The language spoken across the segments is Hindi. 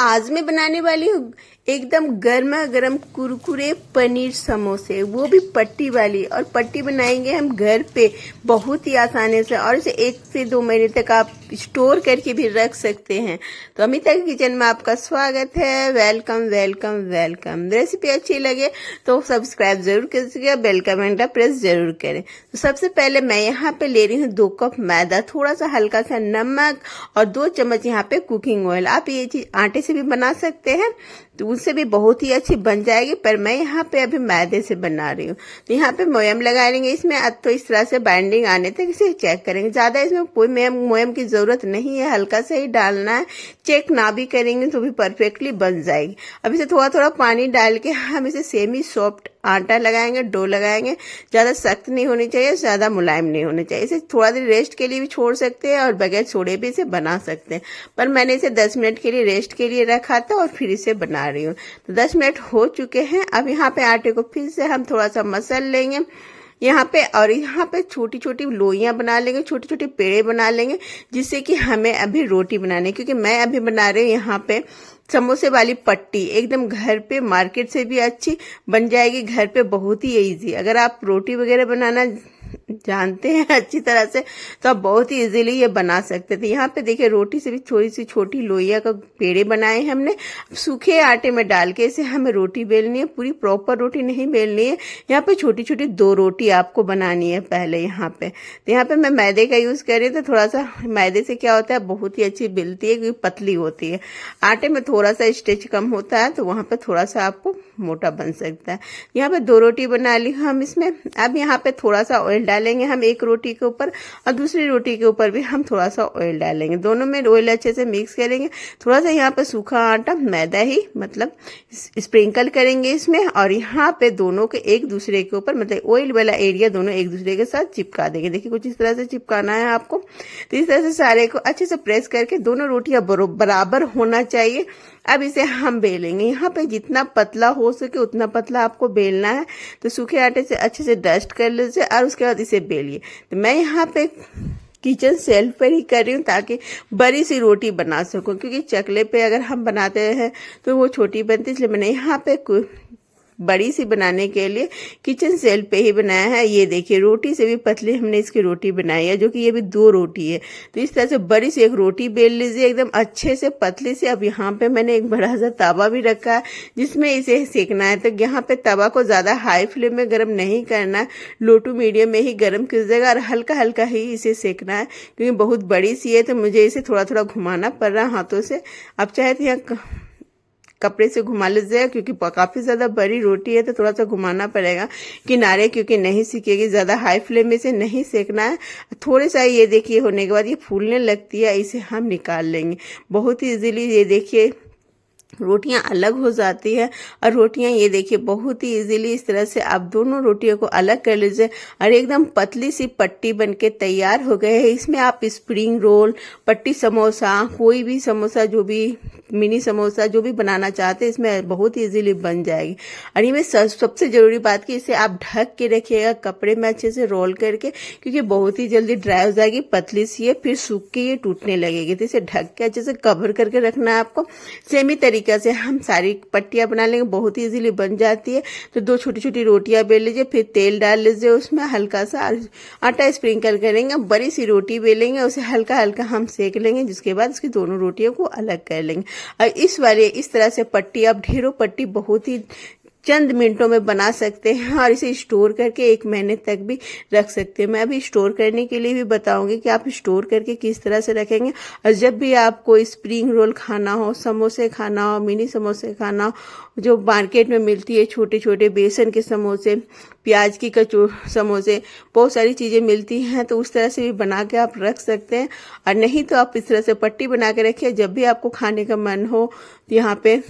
आज मैं बनाने वाली हूँ एकदम गर्मा गर्म कुरकुरे पनीर समोसे, वो भी पट्टी वाली। और पट्टी बनाएंगे हम घर पे बहुत ही आसानी से, और इसे 1 से 2 महीने तक आप स्टोर करके भी रख सकते हैं। तो अमिता किचन में आपका स्वागत है। Welcome welcome welcome. रेसिपी अच्छी लगे तो सब्सक्राइब जरूर कीजिएगा, बेल का घंटा प्रेस जरूर करें। तो सबसे पहले मैं यहाँ पे ले रही हूँ 2 कप मैदा, थोड़ा सा हल्का सा नमक और 2 चम्मच यहाँ पे कुकिंग ऑयल। आप ये चीज आटे से भी बना सकते हैं तो उससे भी बहुत ही अच्छी बन जाएगी, पर मैं यहाँ पे अभी मैदे से बना रही हूँ। तो यहाँ पे मोयम लगा लेंगे इसमें। तो इस तरह से बाइंडिंग आने तक इसे चेक करेंगे। ज्यादा इसमें कोई मोयम की जरूरत नहीं है, हल्का सा ही डालना है। चेक ना भी करेंगे तो भी परफेक्टली बन जाएगी। अब इसे थोड़ा थोड़ा पानी डाल के हम इसे सेमी सॉफ्ट आटा लगाएंगे, डो लगाएंगे। ज्यादा सख्त नहीं होनी चाहिए, ज्यादा मुलायम नहीं होनी चाहिए। इसे थोड़ा देर रेस्ट के लिए भी छोड़ सकते हैं और बगैर छोड़े भी इसे बना सकते हैं, पर मैंने इसे 10 मिनट के लिए रेस्ट के लिए रखा था और फिर इसे बना रही हूँ। तो 10 मिनट हो चुके हैं। अब यहाँ पे आटे को फिर से हम थोड़ा सा मसल लेंगे यहाँ पे, और यहाँ पे छोटी छोटी लोइयां बना लेंगे, छोटे छोटे पेड़े बना लेंगे, जिससे कि हमें अभी रोटी बनाने, क्योंकि मैं अभी बना रही हूँ यहाँ पे समोसे वाली पट्टी। एकदम घर पे मार्केट से भी अच्छी बन जाएगी, घर पे बहुत ही इजी। अगर आप रोटी वगैरह बनाना जानते हैं अच्छी तरह से तो आप बहुत ही इजीली ये बना सकते थे। यहाँ पे देखिए रोटी से भी थोड़ी सी छोटी लोइया का पेड़े बनाए हैं हमने। सूखे आटे में डाल के इसे हमें रोटी बेलनी है, पूरी प्रॉपर रोटी नहीं बेलनी है। यहाँ पे छोटी छोटी 2 रोटी आपको बनानी है पहले यहाँ पे। तो यहाँ पे मैं मैदे का यूज कर रही हूँ। तो थोड़ा सा मैदे से क्या होता है, बहुत ही अच्छी बेलती है क्योंकि पतली होती है। आटे में थोड़ा सा स्ट्रेच कम होता है तो वहां पे थोड़ा सा आपको मोटा बन सकता है। यहाँ पे 2 रोटी बना ली हम इसमें। अब यहाँ पे थोड़ा सा ऑयल डालेंगे हम एक रोटी के ऊपर, और दूसरी रोटी के ऊपर भी हम थोड़ा सा ऑयल डालेंगे। दोनों में ऑयल अच्छे से मिक्स करेंगे। थोड़ा सा यहाँ पे सूखा आटा मैदा ही मतलब स्प्रिंकल करेंगे इसमें, और यहाँ पे दोनों के एक दूसरे के ऊपर मतलब ऑयल वाला एरिया दोनों एक दूसरे के साथ चिपका देंगे। देखिए कुछ इस तरह से चिपकाना है आपको। तो इस तरह से सारे को अच्छे से प्रेस करके दोनों रोटियां बराबर होना चाहिए। अब इसे हम बेलेंगे। यहाँ पे जितना पतला हो सके उतना पतला आपको बेलना है। तो सूखे आटे से अच्छे से डस्ट कर लीजिए और उसके बाद इसे बेलिए। तो मैं यहाँ पे किचन सेल्फ पर ही कर रही हूँ ताकि बड़ी सी रोटी बना सकूं, क्योंकि चकले पे अगर हम बनाते हैं तो वो छोटी बनती, इसलिए मैंने यहाँ पे बड़ी सी बनाने के लिए किचन सेल पे ही बनाया है। ये देखिए रोटी से भी पतली हमने इसकी रोटी बनाई है, जो कि ये भी 2 रोटी है। तो इस तरह से बड़ी सी एक रोटी बेल लीजिए एकदम अच्छे से पतली से। अब यहाँ पे मैंने एक बड़ा सा तवा भी रखा है जिसमें इसे सेकना है। तो यहाँ पे तवा को ज्यादा हाई फ्लेम में गर्म नहीं करना है, लो टू मीडियम में ही गर्म कीजिएगा और हल्का हल्का ही इसे सेकना है, क्योंकि बहुत बड़ी सी है तो मुझे इसे थोड़ा थोड़ा घुमाना पड़ रहा हाथों से। आप चाहे तो यहाँ कपड़े से घुमा लीजिएगा, क्योंकि काफी ज्यादा बड़ी रोटी है तो थोड़ा सा घुमाना पड़ेगा किनारे, क्योंकि नहीं सीखेगी। ज्यादा हाई फ्लेम में से नहीं सेकना है। थोड़े सा ये देखिए होने के बाद ये फूलने लगती है, इसे हम निकाल लेंगे बहुत ही इजीली। ये देखिए रोटियां अलग हो जाती है, और रोटियां ये देखिए बहुत ही इजीली इस तरह से आप दोनों रोटियों को अलग कर लीजिए और एकदम पतली सी पट्टी बनके तैयार हो गए है। इसमें आप स्प्रिंग रोल, पट्टी समोसा, कोई भी समोसा, जो भी मिनी समोसा जो भी बनाना चाहते हैं इसमें बहुत ही इजीली बन जाएगी। और ये में सबसे जरूरी बात कि इसे आप ढक के रखिएगा कपड़े में अच्छे से रोल करके, क्योंकि बहुत ही जल्दी ड्राई हो जाएगी, पतली सी है, फिर सूख के ये टूटने लगेगी। तो इसे ढक के अच्छे से कवर करके रखना है आपको। सेमी तरीके से हम सारी पट्टियां बना लेंगे, बहुत ही इजीली बन जाती है। तो 2 छोटी छोटी रोटियां बेल लीजिए, फिर तेल डाल लीजिए, उसमें हल्का सा आटा स्प्रिंकल करेंगे, बड़ी सी रोटी बेलेंगे, उसे हल्का हल्का हम सेक लेंगे, जिसके बाद उसकी दोनों रोटियों को अलग कर लेंगे। और इस तरह से पट्टी, आप ढेरों पट्टी बहुत ही चंद मिनटों में बना सकते हैं और इसे स्टोर करके 1 महीने तक भी रख सकते हैं। मैं अभी स्टोर करने के लिए भी बताऊंगी कि आप स्टोर करके किस तरह से रखेंगे। और जब भी आपको स्प्रिंग रोल खाना हो, समोसे खाना हो, मिनी समोसे खाना हो, जो मार्केट में मिलती है छोटे छोटे बेसन के समोसे, प्याज की समोसे, बहुत सारी चीजें मिलती हैं, तो उस तरह से भी बना के आप रख सकते हैं। और नहीं तो आप इस तरह से पट्टी बना के रखिए, जब भी आपको खाने का मन हो यहाँ पे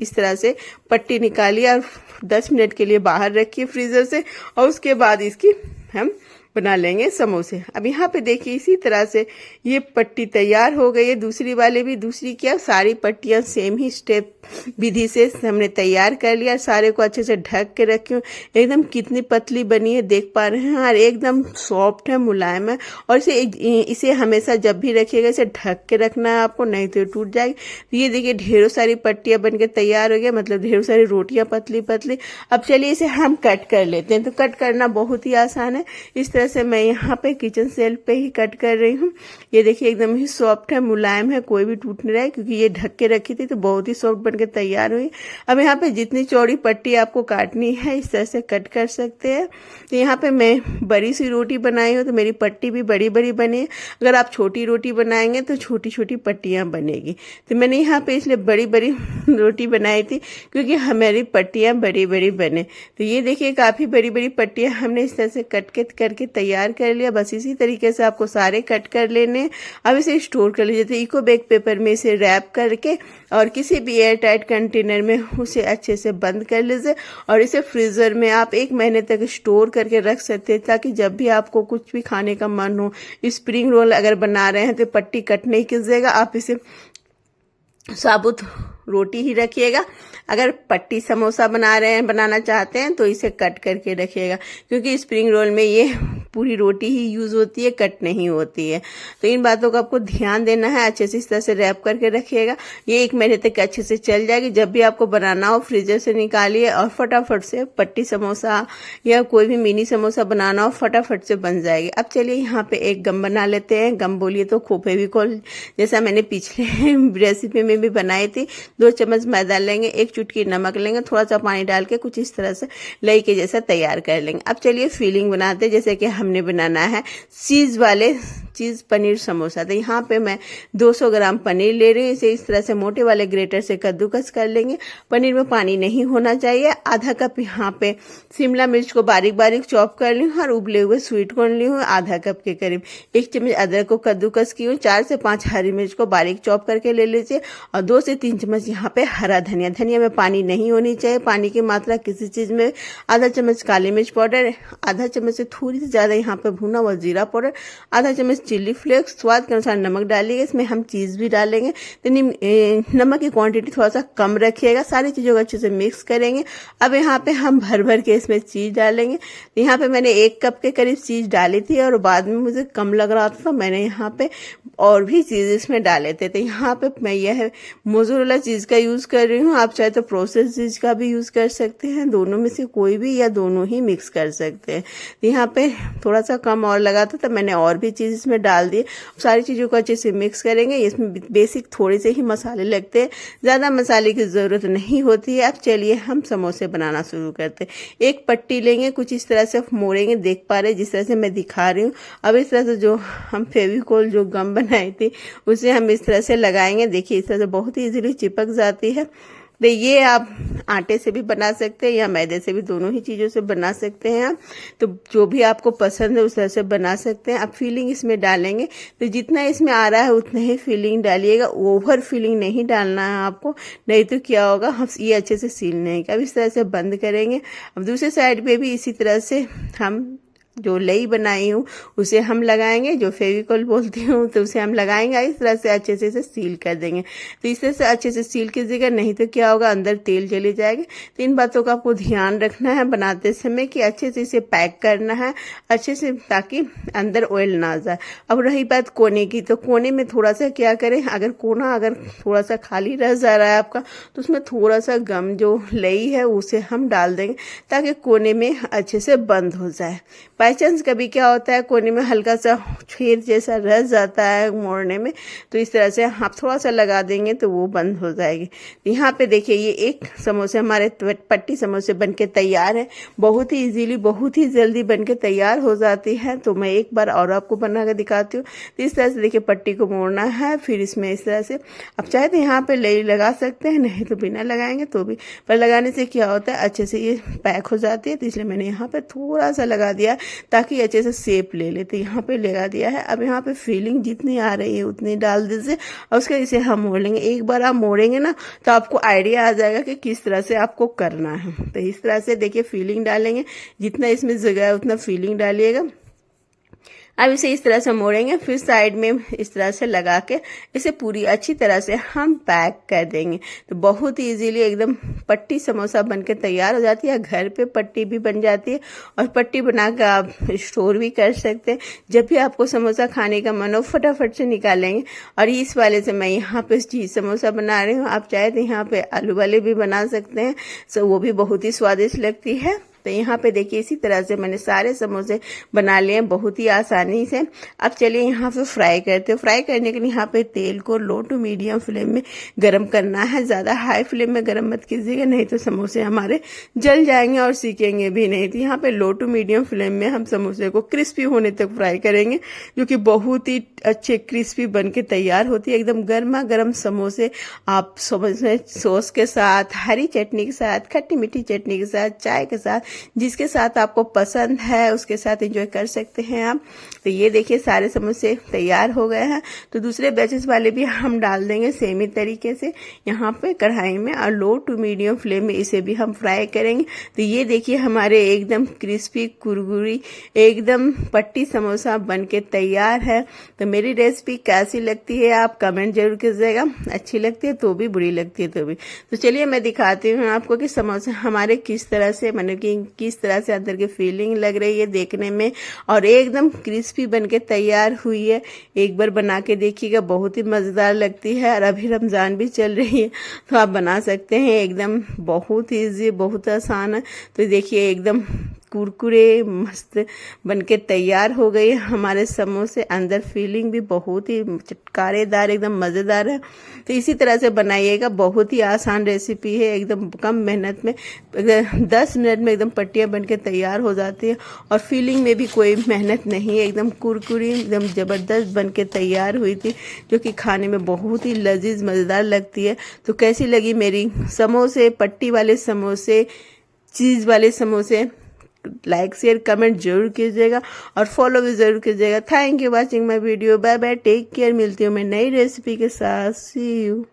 इस तरह से पट्टी निकालिए और 10 मिनट के लिए बाहर रखिए फ्रीजर से, और उसके बाद इसकी हम बना लेंगे समोसे। अब यहाँ पे देखिए इसी तरह से ये पट्टी तैयार हो गई है। दूसरी वाले भी, दूसरी क्या, सारी पट्टियाँ सेम ही स्टेप विधि से हमने तैयार कर लिया। सारे को अच्छे से ढक के रखी हूँ। एकदम कितनी पतली बनी है देख पा रहे हैं, और एकदम सॉफ्ट है, मुलायम है। और इसे हमेशा जब भी रखिएगा इसे ढक के रखना है आपको, नहीं तो टूट जाएगी। तो ये देखिए ढेरों सारी पट्टियाँ बन के तैयार हो गया, मतलब ढेरों सारी रोटियाँ पतली पतली। अब चलिए इसे हम कट कर लेते हैं। तो कट करना बहुत ही आसान है। इस तरह से मैं यहाँ पे किचन सेल पे ही कट कर रही हूँ। ये देखिए एकदम ही सॉफ्ट है, मुलायम है, कोई भी टूट नहीं रहा है, क्योंकि ये ढक के रखी थी तो बहुत ही सॉफ्ट बन के तैयार हुई। अब यहाँ पे जितनी चौड़ी पट्टी आपको काटनी है इस तरह से कट कर सकते हैं। तो यहाँ पे मैं बड़ी सी रोटी बनाई हूँ तो मेरी पट्टी भी बड़ी बड़ी बनी है। अगर आप छोटी रोटी बनाएंगे तो छोटी छोटी पट्टियाँ बनेगी। तो मैंने यहाँ पे इसलिए बड़ी बड़ी रोटी बनाई थी क्योंकि हमारी पट्टियाँ बड़ी बड़ी बने। तो ये देखिए काफ़ी बड़ी बड़ी पट्टियाँ हमने इस तरह से कट करके तैयार कर लिया। बस इसी तरीके से आपको सारे कट कर लेने। अब इसे स्टोर कर लीजिए। तो इको बैग पेपर में इसे रैप करके और किसी भी एयर टाइट कंटेनर में उसे अच्छे से बंद कर लीजिए, और इसे फ्रीजर में आप 1 महीने तक स्टोर करके रख सकते हैं, ताकि जब भी आपको कुछ भी खाने का मन हो, स्प्रिंग रोल अगर बना रहे हैं तो पट्टी कट नहीं कीजिएगा, आप इसे साबुत रोटी ही रखिएगा। अगर पट्टी समोसा बनाना चाहते हैं तो इसे कट करके रखिएगा, क्योंकि स्प्रिंग रोल में ये पूरी रोटी ही यूज होती है, कट नहीं होती है। तो इन बातों का आपको ध्यान देना है। अच्छे से इस तरह से रैप करके रखिएगा। ये 1 महीने तक अच्छे से चल जाएगी। जब भी आपको बनाना हो फ्रीजर से निकालिए और फटाफट से पट्टी समोसा या कोई भी मिनी समोसा बनाना हो फटाफट से बन जाएगी। अब चलिए यहाँ पे एक गम बना लेते हैं। गम बोलिए तो फेविकोल, जैसा मैंने पिछले रेसिपी में भी बनाई थी। 2 चम्मच मैदा लेंगे, 1 चुटकी नमक लेंगे, थोड़ा सा पानी डाल के कुछ इस तरह से लई के जैसा तैयार कर लेंगे। अब चलिए फीलिंग बनाते हैं। जैसे कि हमने बनाना है चीज़ पनीर समोसा। तो यहाँ पे मैं 200 ग्राम पनीर ले रही हूँ। इसे इस तरह से मोटे वाले ग्रेटर से कद्दूकस कर लेंगे। पनीर में पानी नहीं होना चाहिए। आधा कप यहाँ पे शिमला मिर्च को बारीक बारीक चॉप कर ली हूँ, और उबले हुए स्वीट कॉर्न ली हूँ आधा कप के करीब। 1 चम्मच अदरक को कद्दूकस की हूँ। 4 से 5 हरी मिर्च को बारीक चॉप करके ले लीजिए, और 2 से 3 चम्मच यहाँ पे हरा धनिया में पानी नहीं होनी चाहिए। पानी की मात्रा किसी चीज़ में आधा चम्मच काली मिर्च पाउडर, आधा चम्मच से थोड़ी सी ज़्यादा यहाँ पे भुना हुआ जीरा पाउडर, आधा चम्मच चिल्ली फ्लेक्स, स्वाद के अनुसार नमक डालिएगा। इसमें हम चीज़ भी डालेंगे तो नमक की क्वांटिटी थोड़ा सा कम रखिएगा। सारी चीज़ों को अच्छे से मिक्स करेंगे। अब यहाँ पे हम भर भर के इसमें चीज़ डालेंगे। तो यहाँ पे मैंने 1 कप के करीब चीज़ डाली थी, और बाद में मुझे कम लग रहा था, मैंने यहाँ पे और भी चीज़ इसमें डाले थे। तो यहाँ पे मैं यह मोज़रेला चीज़ का यूज़ कर रही हूँ। आप चाहे तो प्रोसेस चीज़ का भी यूज़ कर सकते हैं, दोनों में से कोई भी या दोनों ही मिक्स कर सकते हैं। तो यहाँ पे थोड़ा सा कम और लगा था, तो मैंने और भी चीज़ इसमें डाल दिए। सारी चीज़ों को अच्छे से मिक्स करेंगे। इसमें बेसिक थोड़े से ही मसाले लगते हैं, ज़्यादा मसाले की ज़रूरत नहीं होती है। अब चलिए हम समोसे बनाना शुरू करते हैं। एक पट्टी लेंगे, कुछ इस तरह से मोड़ेंगे, देख पा रहे हैं जिस तरह से मैं दिखा रही हूँ। अब इस तरह से जो हम फेविकोल जो गम बनाई थी उसे हम इस तरह से लगाएंगे। देखिए इस तरह से बहुत ही इजीली चिपक जाती है। तो ये आप आटे से भी बना सकते हैं या मैदे से भी, दोनों ही चीज़ों से बना सकते हैं आप। तो जो भी आपको पसंद है उस तरह से बना सकते हैं। आप फीलिंग इसमें डालेंगे तो जितना इसमें आ रहा है उतना ही फीलिंग डालिएगा। ओवर फीलिंग नहीं डालना है आपको, नहीं तो क्या होगा, हम ये अच्छे से सील नहीं। अब इस तरह से बंद करेंगे। अब दूसरे साइड पे भी इसी तरह से हम जो लई बनाई हूँ उसे हम लगाएंगे, जो फेविकोल बोलती हूँ तो उसे हम लगाएंगे। इस तरह से अच्छे से इसे सील कर देंगे। तो इस तरह से अच्छे से सील कीजिएगा, नहीं तो क्या होगा, अंदर तेल चले जाएगा। तो इन बातों का आपको ध्यान रखना है बनाते समय कि अच्छे से इसे पैक करना है अच्छे से, ताकि अंदर ऑयल ना जाए। अब रही बात कोने की, तो कोने में थोड़ा सा क्या करें, अगर कोना अगर थोड़ा सा खाली रह जा रहा है आपका तो उसमें थोड़ा सा गम जो लई है उसे हम डाल देंगे, ताकि कोने में अच्छे से बंद हो जाए। बाई चांस कभी क्या होता है कोने में हल्का सा छेद जैसा रह जाता है मोड़ने में, तो इस तरह से आप थोड़ा सा लगा देंगे तो वो बंद हो जाएगी। यहाँ पे देखिए ये एक समोसे हमारे पट्टी समोसे बनके तैयार है। बहुत ही इजीली, बहुत ही जल्दी बनके तैयार हो जाती है। तो मैं एक बार और आपको बना कर दिखाती हूँ। तो इस तरह से देखिए पट्टी को मोड़ना है, फिर इसमें इस तरह से आप चाहे तो यहाँ पे लई लगा सकते हैं, नहीं तो बिना लगाएंगे तो भी। पर लगाने से क्या होता है, अच्छे से ये पैक हो जाती है। तो इसलिए मैंने यहाँ पे थोड़ा सा लगा दिया ताकि अच्छे से शेप ले लेते। यहाँ पे लगा दिया है। अब यहाँ पे फीलिंग जितनी आ रही है उतनी डाल दीजिए, और उसके इसे हम मोड़ लेंगे। एक बार आप मोड़ेंगे ना तो आपको आइडिया आ जाएगा कि किस तरह से आपको करना है। तो इस तरह से देखिए फीलिंग डालेंगे, जितना इसमें जगह है उतना फीलिंग डालिएगा। अब इसे इस तरह से मोड़ेंगे, फिर साइड में इस तरह से लगा के इसे पूरी अच्छी तरह से हम पैक कर देंगे। तो बहुत ही इजीली एकदम पट्टी समोसा बनके तैयार हो जाती है। घर पे पट्टी भी बन जाती है और पट्टी बना कर आप स्टोर भी कर सकते हैं। जब भी आपको समोसा खाने का मन हो फटाफट से निकालेंगे। और इस वाले से मैं यहाँ पे चीज़ समोसा बना रही हूँ। आप चाहे तो यहाँ पे आलू वाले भी बना सकते हैं, सो वो भी बहुत ही स्वादिष्ट लगती है। तो यहाँ पे देखिए इसी तरह से मैंने सारे समोसे बना लिए हैं बहुत ही आसानी से। अब चलिए यहाँ पे फ्राई करते हैं। फ्राई करने के लिए यहाँ पे तेल को लो टू मीडियम फ्लेम में गरम करना है। ज़्यादा हाई फ्लेम में गरम मत कीजिएगा, नहीं तो समोसे हमारे जल जाएंगे और सीखेंगे भी नहीं। तो यहाँ पे लो टू मीडियम फ्लेम में हम समोसे को क्रिस्पी होने तक फ्राई करेंगे, जो कि बहुत ही अच्छे क्रिस्पी बन के तैयार होती है। एकदम गर्मा गर्म समोसे आप समोसे सॉस के साथ, हरी चटनी के साथ, खट्टी मीठी चटनी के साथ, चाय के साथ, जिसके साथ आपको पसंद है उसके साथ एंजॉय कर सकते हैं आप। तो ये देखिए सारे समोसे तैयार हो गए हैं। तो दूसरे बैचेस वाले भी हम डाल देंगे सेम ही तरीके से यहाँ पे कढ़ाई में, और लो टू मीडियम फ्लेम में इसे भी हम फ्राई करेंगे। तो ये देखिए हमारे एकदम क्रिस्पी कुरकुरी एकदम पट्टी समोसा बन के तैयार है। तो मेरी रेसिपी कैसी लगती है आप कमेंट जरूर कीजिएगा। अच्छी लगती है तो भी, बुरी लगती है तो भी। तो चलिए मैं दिखाती हूँ आपको कि समोसे हमारे किस तरह से मतलब कि किस तरह से अंदर की फीलिंग लग रही है देखने में, और एकदम क्रिस्पी बनके तैयार हुई है। एक बार बना के देखिएगा, बहुत ही मज़ेदार लगती है। और अभी रमज़ान भी चल रही है तो आप बना सकते हैं। एकदम बहुत ईजी, बहुत आसान है। तो देखिए एकदम कुरकुरे मस्त बनके तैयार हो गई है हमारे समोसे। अंदर फीलिंग भी बहुत ही चटकारेदार एकदम मज़ेदार है। तो इसी तरह से बनाइएगा, बहुत ही आसान रेसिपी है। एकदम कम मेहनत में 10 मिनट में एकदम पट्टियाँ बनके तैयार हो जाती है, और फीलिंग में भी कोई मेहनत नहीं है। एकदम कुरकुरी एकदम ज़बरदस्त बनके तैयार हुई थी, जो कि खाने में बहुत ही लजीज मज़ेदार लगती है। तो कैसी लगी मेरी समोसे, पट्टी वाले समोसे, चीज़ वाले समोसे? लाइक शेयर कमेंट जरूर कीजिएगा और फॉलो भी जरूर कीजिएगा। Thank you watching my video. Bye bye, take care. मिलती हूँ मैं नई रेसिपी के साथ। See you.